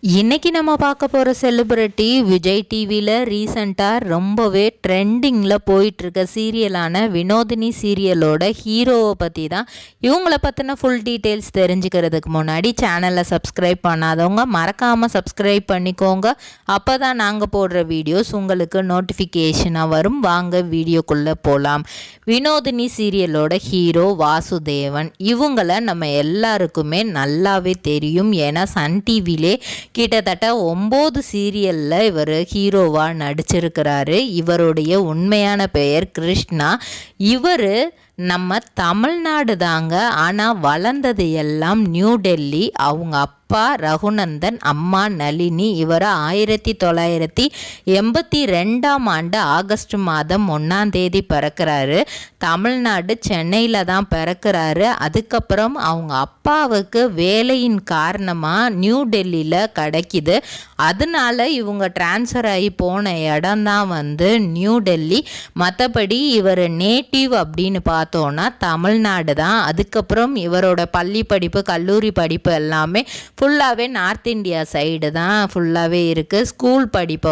இன்னைக்கு நம்ம பார்க்க போகிற செலிபிரிட்டி விஜய் டிவியில் ரீசண்டாக ரொம்பவே ட்ரெண்டிங்கில் போயிட்டுருக்க சீரியலான வினோதினி சீரியலோட ஹீரோவை பற்றி தான். இவங்கள பற்றின ஃபுல் டீட்டெயில்ஸ் தெரிஞ்சுக்கிறதுக்கு முன்னாடி சேனலை சப்ஸ்கிரைப் பண்ணாதவங்க மறக்காமல் சப்ஸ்கிரைப் பண்ணிக்கோங்க. அப்போ தான் நாங்கள் போடுற வீடியோஸ் உங்களுக்கு நோட்டிஃபிகேஷனாக வரும். வாங்க வீடியோக்குள்ளே போகலாம். வினோதினி சீரியலோட ஹீரோ வாசுதேவன். இவங்கள நம்ம எல்லாருக்குமே நல்லாவே தெரியும். ஏன்னா சன் டிவிலே கிட்டத்தட்ட 9 சீரியலில் இவர் ஹீரோவாக நடிச்சிருக்கிறாரு. இவருடைய உண்மையான பெயர் கிருஷ்ணா. இவர் நம்ம தமிழ்நாடு தாங்க. ஆனால் வளர்ந்தது எல்லாம் நியூ டெல்லி. அவங்க அப்பா ரகுநந்தன், அம்மா நளினி. இவர் 1982 ஆகஸ்ட் மாதம் 1 பிறக்கிறாரு. தமிழ்நாடு சென்னையில் தான் பிறக்கிறாரு. அதுக்கப்புறம் அவங்க அப்பாவுக்கு வேலையின் காரணமாக நியூ டெல்லியில் கிடைக்கிது. அதனால இவங்க டிரான்ஸ்ஃபர் ஆகி போன இடம் தான் நியூ டெல்லி. மற்றபடி இவர் நேட்டிவ் அப்படின்னு பார்த்தோன்னா தமிழ்நாடு தான். அதுக்கப்புறம் இவரோட பள்ளி படிப்பு, கல்லூரி படிப்பு எல்லாமே ஃபுல்லாகவே நார்த் இந்தியா சைடு தான் ஃபுல்லாகவே இருக்குது. ஸ்கூல் படிப்பை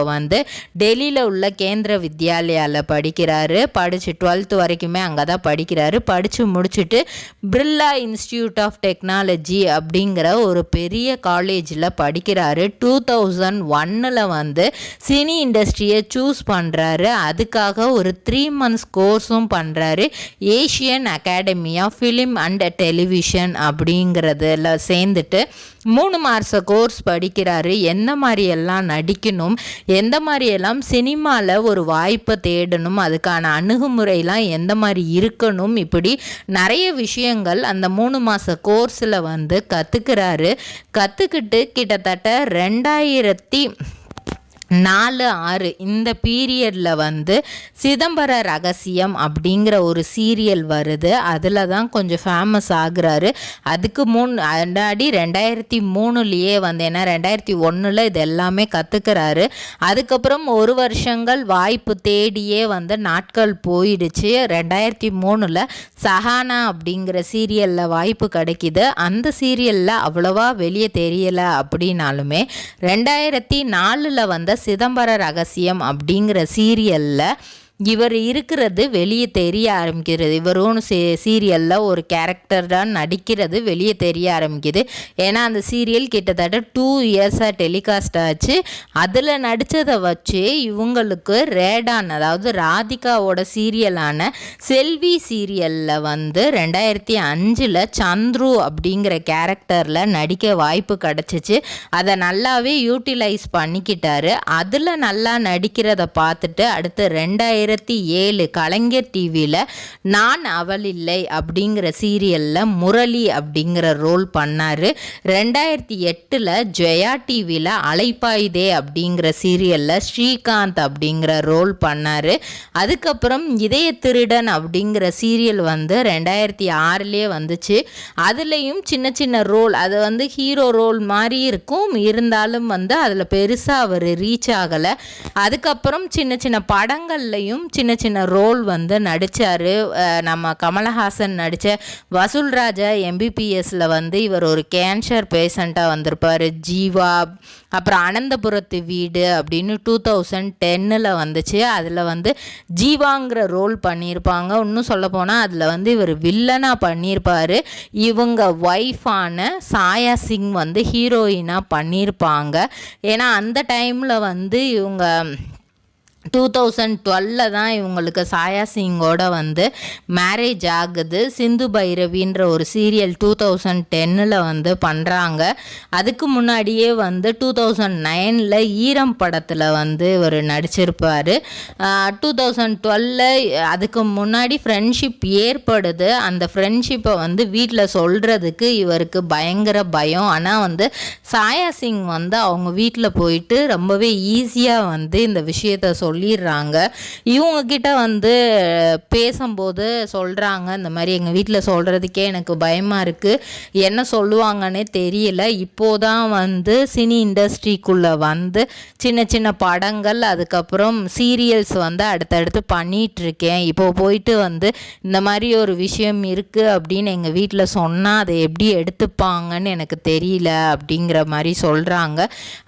டெல்லியில் உள்ள கேந்திர வித்யாலயாவில் படிக்கிறாரு. படித்து 12th வரைக்குமே அங்கே தான் படிக்கிறாரு. படித்து முடிச்சுட்டு பிர்லா இன்ஸ்டியூட் ஆஃப் டெக்னாலஜி அப்படிங்கிற ஒரு பெரிய காலேஜில் படிக்கிறாரு. 2001 சினி இண்டஸ்ட்ரியை சூஸ் பண்ணுறாரு. அதுக்காக ஒரு 3 months கோர்ஸும் பண்ணுறாரு. Asian Academy of Film and Television அப்படிங்கிறதுல சேர்ந்துட்டு 3 மாத கோர்ஸ் படிக்கிறாரு. எந்த மாதிரியெல்லாம் நடிக்கணும், எந்த மாதிரியெல்லாம் சினிமாவில் ஒரு வாய்ப்பை தேடணும், அதுக்கான அணுகுமுறையெல்லாம் எந்த மாதிரி இருக்கணும், இப்படி நிறைய விஷயங்கள் அந்த 3 மாத கோர்ஸில் கற்றுக்கிறாரு. கற்றுக்கிட்டு கிட்டத்தட்ட 2004-06 இந்த பீரியடில் சிதம்பர ரகசியம் அப்படிங்கிற ஒரு சீரியல் வருது. அதில் தான் கொஞ்சம் ஃபேமஸ் ஆகுறாரு. அதுக்கு முன்னாடி 2003 ஏன்னா 2001 இது எல்லாமே கற்றுக்கிறாரு. அதுக்கப்புறம் 1 வருஷங்கள் வாய்ப்பு தேடியே நாட்கள் போயிடுச்சு. 2003 சஹானா அப்படிங்கிற சீரியலில் வாய்ப்பு கிடைக்கிது. அந்த சீரியலில் அவ்வளோவா வெளியே தெரியலை அப்படின்னாலுமே 2004 சிதம்பர ரகசியம் அப்படிங்கிற சீரியலில் இவர் இருக்கிறது வெளியே தெரிய ஆரம்பிக்கிறது. இவரும் சீரியலில் ஒரு கேரக்டர் தான் நடிக்கிறது வெளியே தெரிய ஆரம்பிக்குது. ஏன்னா அந்த சீரியல் கிட்டத்தட்ட 2 இயர்ஸாக டெலிகாஸ்ட் ஆச்சு. அதில் நடித்ததை வச்சு இவங்களுக்கு ரேடான், அதாவது ராதிகாவோட சீரியலான செல்வி சீரியலில் 2005 சந்துரு அப்படிங்கிற கேரக்டரில் நடிக்க வாய்ப்பு கிடச்சிச்சு. அதை நல்லாவே யூட்டிலைஸ் பண்ணிக்கிட்டாரு. அதில் நல்லா நடிக்கிறத பார்த்துட்டு அடுத்து 2007 கலைஞர் டிவியில் நான் அவள் இல்லை அப்படிங்கிற சீரியலில் முரளி அப்படிங்கிற ரோல் பண்ணார். 2008 ஜெயா டிவியில் அலைப்பாயுதே அப்படிங்கிற சீரியலில் ஸ்ரீகாந்த் அப்படிங்கிற ரோல் பண்ணார். அதுக்கப்புறம் இதய திருடன் அப்படிங்கிற சீரியல் 2006 வந்துச்சு. அதுலேயும் சின்ன சின்ன ரோல், அது ஹீரோ ரோல் மாதிரி இருக்கும், இருந்தாலும் அதில் பெருசாக அவர் ரீச் ஆகலை. அதுக்கப்புறம் சின்ன சின்ன படங்கள்லையும் சின்ன சின்ன ரோல் நடித்தார். நம்ம கமலஹாசன் நடித்த வசூல் ராஜா எம்பிபிஎஸ்ல இவர் ஒரு கேன்சர் பேஷண்ட்டாக வந்திருப்பார். ஜீவா, அப்புறம் அனந்தபுரத்து வீடு அப்படின்னு 2010 வந்துச்சு. அதில் ஜீவாங்கிற ரோல் பண்ணியிருப்பாங்க. இன்னும் சொல்லப்போனால் அதில் இவர் வில்லனாக பண்ணியிருப்பார். இவங்க ஒய்ஃபான சாயா சிங் ஹீரோயினாக பண்ணியிருப்பாங்க. ஏன்னா அந்த டைமில் இவங்க 2012 தான் இவங்களுக்கு சாயா சிங்கோட மேரேஜ் ஆகுது. சிந்து பைரவின்ற ஒரு சீரியல் 2010 பண்ணுறாங்க. அதுக்கு முன்னாடியே 2009 ஈரம் படத்தில் இவர் நடிச்சிருப்பார். 2012 அதுக்கு முன்னாடி ஃப்ரெண்ட்ஷிப் ஏற்படுது. அந்த ஃப்ரெண்ட்ஷிப்பை வீட்டில் சொல்கிறதுக்கு இவருக்கு பயங்கர பயம். ஆனால் சாயா சிங் அவங்க வீட்டில் போயிட்டு ரொம்பவே ஈஸியாக இந்த விஷயத்த சொல்லி சொல்லிடுறாங்க. இவங்கக்கிட்ட வந்து பேசும்போது சொல்கிறாங்க, இந்த மாதிரி எங்கள் வீட்டில் சொல்கிறதுக்கே எனக்கு பயமாக இருக்குது, என்ன சொல்லுவாங்கன்னே தெரியல. இப்போதான் வந்து சினி இண்டஸ்ட்ரிக்குள்ளே வந்து சின்ன சின்ன படங்கள் அதுக்கப்புறம் சீரியல்ஸ் வந்து அடுத்தடுத்து பண்ணிகிட்ருக்கேன். இப்போ போயிட்டு வந்து இந்த மாதிரி ஒரு விஷயம் இருக்குது அப்படின்னு எங்கள் வீட்டில் சொன்னால் அதை எப்படி எடுத்துப்பாங்கன்னு எனக்கு தெரியல அப்படிங்கிற மாதிரி சொல்கிறாங்க.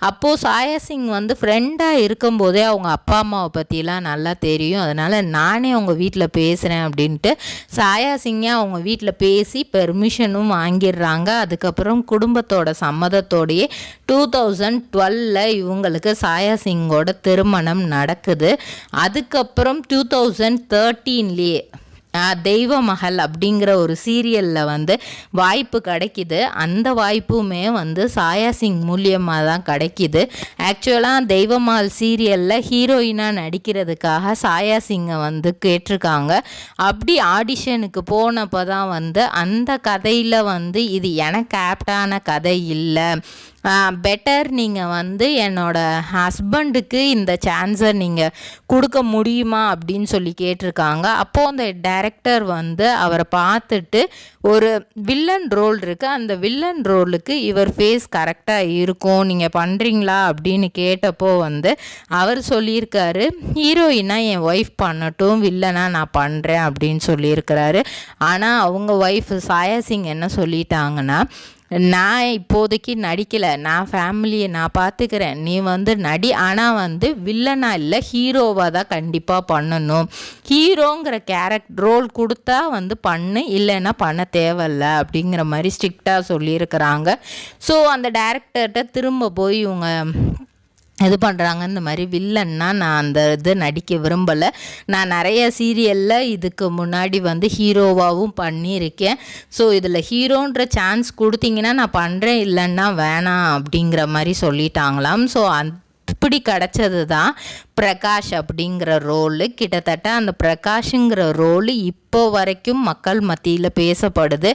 அப்போது சாயா சிங் வந்து ஃப்ரெண்டாக இருக்கும்போதே அவங்க அப்பா அம்மாவை பற்றிலாம் நல்லா தெரியும், அதனால் நானே அவங்க வீட்டில் பேசுகிறேன் அப்படின்ட்டு சாயா சிங்கை அவங்க வீட்டில் பேசி பெர்மிஷனும் வாங்கிடுறாங்க. அதுக்கப்புறம் குடும்பத்தோட சம்மதத்தோடையே 2012 இவங்களுக்கு சாயா சிங்கோட திருமணம் நடக்குது. அதுக்கப்புறம் 2013 தெய்வ மகள் அப்படிங்கிற ஒரு சீரியலில் வந்து வாய்ப்பு கிடைக்கிது. அந்த வாய்ப்புமே வந்து சாயா சிங் மூலியமாக தான் கிடைக்கிது. ஆக்சுவலாக தெய்வ மகள் சீரியலில் ஹீரோயினாக நடிக்கிறதுக்காக சாயா சிங்கை வந்து கேட்டிருக்காங்க. அப்படி ஆடிஷனுக்கு போனப்போ தான் வந்து அந்த கதையில் வந்து இது எனக்கு ஆப்டான கதை இல்லை, பெட்டர் நீங்கள் வந்து என்னோடய ஹஸ்பண்டுக்கு இந்த சான்ஸை நீங்கள் கொடுக்க முடியுமா அப்படின்னு சொல்லி கேட்டிருக்காங்க. அப்போது அந்த டைரக்டர் வந்து அவரை பார்த்துட்டு ஒரு வில்லன் ரோல் இருக்குது, அந்த வில்லன் ரோலுக்கு இவர் ஃபேஸ் கரெக்டாக இருக்கும், நீங்கள் பண்ணுறீங்களா அப்படின்னு கேட்டப்போ வந்து அவர் சொல்லியிருக்காரு, ஹீரோயினாக என் ஒய்ஃப் பண்ணட்டும், வில்லனாக நான் பண்ணுறேன் அப்படின்னு சொல்லியிருக்கிறாரு. ஆனால் அவங்க ஒய்ஃப் சாயா சிங் என்ன சொல்லிட்டாங்கன்னா, நான் இப்போதைக்கு நடிக்கலை, நான் ஃபேமிலியை நான் பார்த்துக்கிறேன், நீ வந்து நடி, ஆனால் வந்து வில்லனாக இல்லை ஹீரோவாக தான் கண்டிப்பாக பண்ணணும், ஹீரோங்கிற ரோல் கொடுத்தா வந்து பண்ணு, இல்லைன்னா பண்ண தேவையில்ல அப்படிங்கிற மாதிரி ஸ்ட்ரிக்டாக சொல்லியிருக்கிறாங்க. ஸோ அந்த டைரக்டர்கிட்ட திரும்ப போய் இவங்க இது பண்ணுறாங்க, இந்த மாதிரி வில்லன்னா நான் அந்த இது நடிக்க விரும்பலை, நான் நிறைய சீரியலில் இதுக்கு முன்னாடி வந்து ஹீரோவாகவும் பண்ணியிருக்கேன், ஸோ இதில் ஹீரோன்ற சான்ஸ் கொடுத்தீங்கன்னா நான் பண்ணுறேன், இல்லைன்னா வேணாம் அப்படிங்கிற மாதிரி சொல்லிட்டாங்களாம். ஸோ இப்படி கிடச்சது தான் பிரகாஷ் அப்படிங்கிற ரோலு. கிட்டத்தட்ட அந்த பிரகாஷுங்கிற ரோலு இப்போ வரைக்கும் மக்கள் மத்தியில் பேசப்படுது.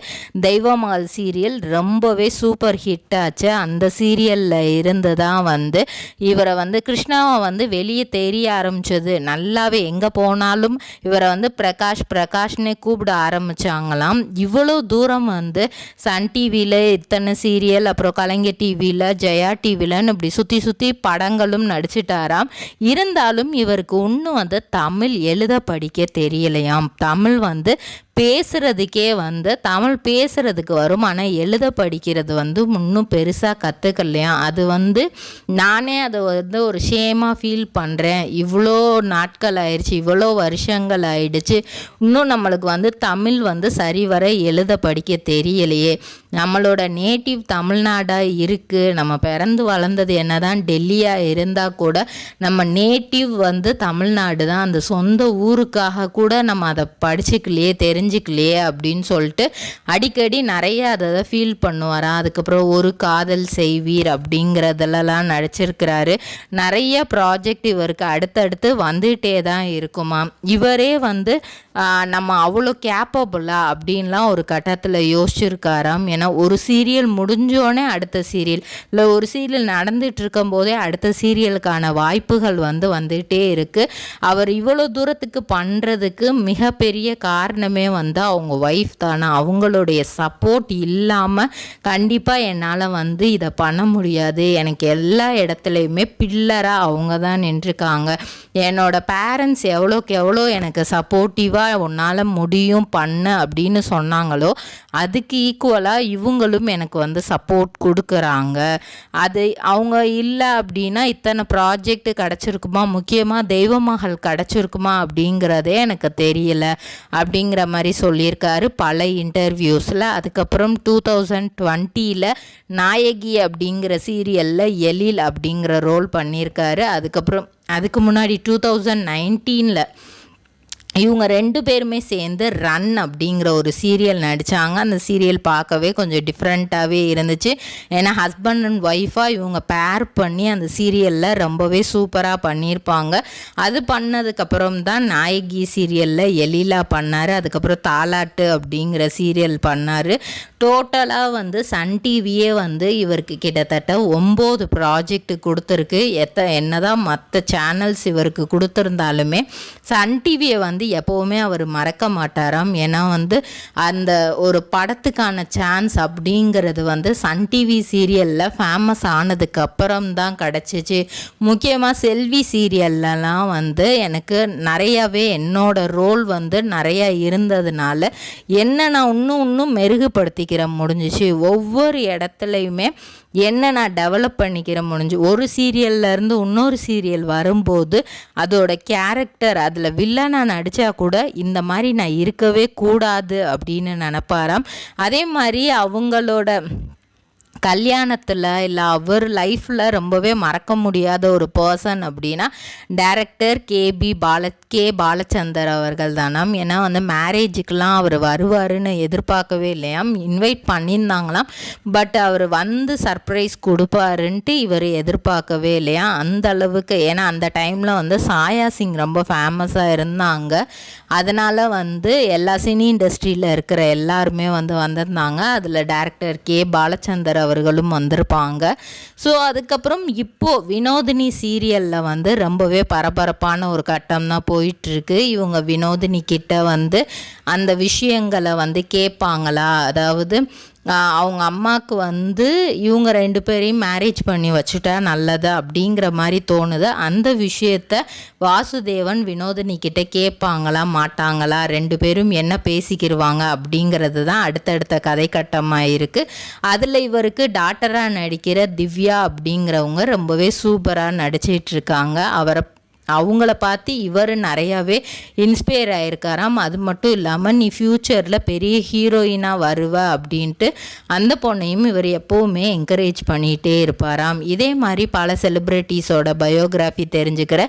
தெய்வமகள் சீரியல் ரொம்பவே சூப்பர் ஹிட் ஆச்சு. அந்த சீரியலில் இருந்து தான் வந்து இவரை வந்து கிருஷ்ணாவை வந்து வெளியே தெரிய ஆரம்பித்தது. நல்லாவே எங்கே போனாலும் இவரை வந்து பிரகாஷ்னே கூப்பிட ஆரம்பித்தாங்களாம். இவ்வளோ தூரம் வந்து சன் டிவியில் இத்தனை சீரியல், அப்புறம் கலைஞர் டிவியில், ஜெயா டிவிலன்னு இப்படி சுற்றி சுற்றி படங்களும் நடிச்சிட்டாராம். இருந்தாலும் இவருக்கு இன்னும் வந்து தமிழ் எழுத படிக்க தெரியலையாம். தமிழ் வந்து பேசுகிறதுக்கே வந்து தமிழ் பேசுகிறதுக்கு வரும், ஆனால் எழுத படிக்கிறது வந்து இன்னும் பெருசாக கற்றுக்கலையாம். அது வந்து நானே அதை வந்து ஒரு ஷேமாக ஃபீல் பண்ணுறேன். இவ்வளோ நாட்கள் ஆயிடுச்சு, இவ்வளோ வருஷங்கள் ஆயிடுச்சு, இன்னும் நம்மளுக்கு வந்து தமிழ் வந்து சரிவர எழுத படிக்க தெரியலையே. நம்மளோட நேட்டிவ் தமிழ்நாடாக இருக்குது, நம்ம பிறந்து வளர்ந்தது என்ன தான் டெல்லியாக இருந்தால் கூட நம்ம நேட்டிவ் வந்து தமிழ்நாடு தான். அந்த சொந்த ஊருக்காக கூட நம்ம அதை படிச்சுக்கலையே தெரிஞ்சுக்கலையே அப்படின்னு சொல்லிட்டு அடிக்கடி நிறைய அதை ஃபீல் பண்ணுவாரா. அதுக்கப்புறம் ஒரு காதல் செய்வீர் அப்படிங்கிறதுலலாம் நடிச்சிருக்கிறாரு. நிறைய ப்ராஜெக்ட் இவருக்கு அடுத்தடுத்து வந்துகிட்டே தான் இருக்குமா. இவரே வந்து நம்ம அவ்வளோ கேப்பபிளா அப்படின்லாம் ஒரு கட்டத்தில் யோசிச்சிருக்காராம். ஏன்னா ஒரு சீரியல் முடிஞ்சோடனே அடுத்த சீரியல், இல்லை ஒரு சீரியல் நடந்துட்டு இருக்கும் போதே அடுத்த சீரியலுக்கான வாய்ப்புகள் வந்து வந்துகிட்டே இருக்குது. அவர் இவ்வளோ தூரத்துக்கு பண்ணுறதுக்கு மிகப்பெரிய காரணமே வந்து அவங்க ஒய்ஃப் தானே. அவங்களுடைய சப்போர்ட் இல்லாமல் கண்டிப்பாக என்னால் வந்து இதை பண்ண முடியாது. எனக்கு எல்லா இடத்துலையுமே பில்லராக அவங்க தான் நின்றுருக்காங்க. என்னோட பேரண்ட்ஸ் எவ்வளோக்கு எவ்வளோ எனக்கு சப்போர்ட்டிவாக உன்னால் முடியும் பண்ணு அப்படின்னு சொன்னாங்களோ அதுக்கு ஈக்குவலாக இவங்களும் எனக்கு வந்து சப்போர்ட் கொடுக்குறாங்க. அது அவங்க இல்லை அப்படின்னா இத்தனை ப்ராஜெக்ட் கிடச்சிருக்குமா, முக்கியமாக தெய்வமகள் கிடச்சிருக்குமா அப்படிங்கிறதே எனக்கு தெரியல அப்படிங்கிற மாதிரி சொல்லியிருக்காரு பல இன்டர்வியூஸில். அதுக்கப்புறம் 2020 நாயகி அப்படிங்கிற சீரியலில் எழில் அப்படிங்கிற ரோல் பண்ணியிருக்காரு. அதுக்கப்புறம் அதுக்கு முன்னாடி 2019 இவங்க 2 பேருமே சேர்ந்து ரன் அப்படிங்கிற ஒரு சீரியல் நடித்தாங்க. அந்த சீரியல் பார்க்கவே கொஞ்சம் டிஃப்ரெண்ட்டாகவே இருந்துச்சு. ஏன்னா ஹஸ்பண்ட் அண்ட் ஒய்ஃபாக இவங்க பேர் பண்ணி அந்த சீரியலில் ரொம்பவே சூப்பராக பண்ணியிருப்பாங்க. அது பண்ணதுக்கப்புறம் தான் நாயகி சீரியலில் எழிலா பண்ணார். அதுக்கப்புறம் தாலாட்டு அப்படிங்கிற சீரியல் பண்ணார். டோட்டலாக வந்து சன் டிவியே வந்து இவருக்கு கிட்டத்தட்ட 9 ப்ராஜெக்ட் கொடுத்துருக்கு. என்னதான் மற்ற சேனல்ஸ் இவருக்கு கொடுத்துருந்தாலுமே சன் டிவியை வந்து எப்போவுமே அவர் மறக்க மாட்டாராம். ஏன்னா வந்து அந்த ஒரு படத்துக்கான சான்ஸ் அப்படிங்கிறது வந்து சன் டிவி சீரியலில் ஃபேமஸ் ஆனதுக்கு அப்புறம் தான் கிடச்சிச்சு. முக்கியமாக செல்வி சீரியல்லாம் வந்து எனக்கு நிறையாவே என்னோட ரோல் வந்து நிறையா இருந்ததுனால என்ன நான் இன்னும் மெருகுபடுத்திக்கிற முடிஞ்சிச்சு. ஒவ்வொரு இடத்துலையுமே என்ன நான் டெவலப் பண்ணிக்கிற முடிஞ்சு. ஒரு சீரியல்லேருந்து இன்னொரு சீரியல் வரும்போது அதோட கேரக்டர் அதில் வில்லனாக நடித்தா கூட இந்த மாதிரி நான் இருக்கவே கூடாது அப்படின்னு நினப்பாராம். அதே மாதிரி அவங்களோட கல்யாணத்தில் இல்லை அவர் லைஃப்பில் ரொம்பவே மறக்க முடியாத ஒரு பர்சன் அப்படின்னா டைரக்டர் கே பாலச்சந்தர் அவர்கள் தானாம். ஏன்னா வந்து மேரேஜுக்கெலாம் அவர் வருவாருன்னு எதிர்பார்க்கவே இல்லையாம். இன்வைட் பண்ணியிருந்தாங்களாம். பட் அவர் வந்து சர்ப்ரைஸ் கொடுப்பாருன்ட்டு இவர் எதிர்பார்க்கவே இல்லையா. அந்த அளவுக்கு ஏன்னா அந்த டைமில் வந்து சாயா சிங் ரொம்ப ஃபேமஸாக இருந்தாங்க. அதனால் வந்து எல்லா சினி இண்டஸ்ட்ரியில் இருக்கிற எல்லாருமே வந்து வந்திருந்தாங்க. அதில் டைரக்டர் கே பாலச்சந்தர் அவர்களும் வந்திருப்பாங்க. ஸோ அதுக்கப்புறம் இப்போது வினோதினி சீரியலில் வந்து ரொம்பவே பரபரப்பான ஒரு கட்டம் தான் போயிட்டுருக்கு. இவங்க வினோதினி கிட்ட வந்து அந்த விஷயங்களை வந்து கேட்பாங்களா, அதாவது அவங்க அம்மாவுக்கு வந்து இவங்க 2 பேரையும் மேரேஜ் பண்ணி வச்சுட்டா நல்லது அப்படிங்கிற மாதிரி தோணுது. அந்த விஷயத்த வாசுதேவன் வினோதினி கிட்ட கேட்பாங்களா மாட்டாங்களா, 2 பேரும் என்ன பேசிக்கிடுவாங்க அப்படிங்கிறது தான் அடுத்தடுத்த கதை கட்டமாக இருக்குது. அதில் இவருக்கு டாக்டராக நடிக்கிற திவ்யா அப்படிங்கிறவங்க ரொம்பவே சூப்பராக நடிச்சிட்ருக்காங்க. அவங்கள பார்த்து இவர் நிறையாவே இன்ஸ்பயர் ஆகிருக்காராம். அது மட்டும் இல்லாமல் நீ ஃப்யூச்சரில் பெரிய ஹீரோயினாக வருவ அப்படின்ட்டு அந்த பொண்ணையும் இவர் எப்போவுமே என்கரேஜ் பண்ணிகிட்டே இருப்பாராம். இதே மாதிரி பல செலிப்ரிட்டிஸோட பயோகிராஃபி தெரிஞ்சுக்கிற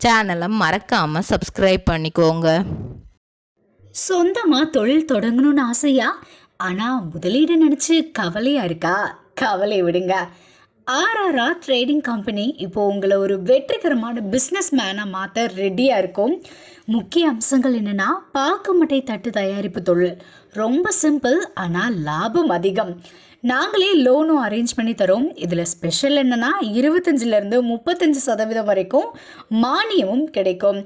சேனலை மறக்காமல் சப்ஸ்கிரைப் பண்ணிக்கோங்க. சொந்தமாக தொழில் தொடங்கணும்னு ஆசையா, ஆனால் முதலீடு நினச்சி கவலையாக இருக்கா? கவலை விடுங்க. ஆர்ஆர்ஆர் ட்ரேடிங் கம்பெனி இப்போ உங்களை ஒரு வெற்றிகரமான பிஸ்னஸ் மேனாக மாற்ற ரெடியாக இருக்கும். முக்கிய அம்சங்கள் என்னென்னா, பாக்குமட்டை தட்டு தயாரிப்பு தொழில் ரொம்ப சிம்பிள், ஆனால் லாபம் அதிகம். நாங்களே லோனும் அரேஞ்ச் பண்ணி தரோம். இதில் ஸ்பெஷல் என்னென்னா 25% 35% வரைக்கும் மானியமும் கிடைக்கும்.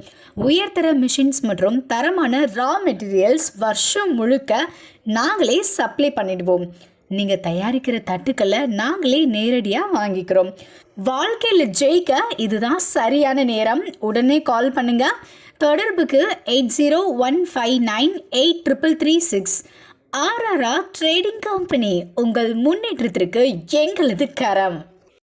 உயர்தர மிஷின்ஸ் மற்றும் தரமான ரா மெட்டீரியல்ஸ் வருஷம் முழுக்க நாங்களே சப்ளை பண்ணிடுவோம். நீங்கள் தயாரிக்கிற தட்டுக்களை நாங்களே நேரடியாக வாங்கிக்கிறோம். வாழ்க்கையில் ஜெயிக்க இதுதான் சரியான நேரம். உடனே கால் பண்ணுங்க. தொடர்புக்கு 8015983336. ஆர்ஆர்ஆர் ட்ரேடிங் கம்பெனி, உங்கள் முன்னேற்றத்திற்கு எங்களது கரம்.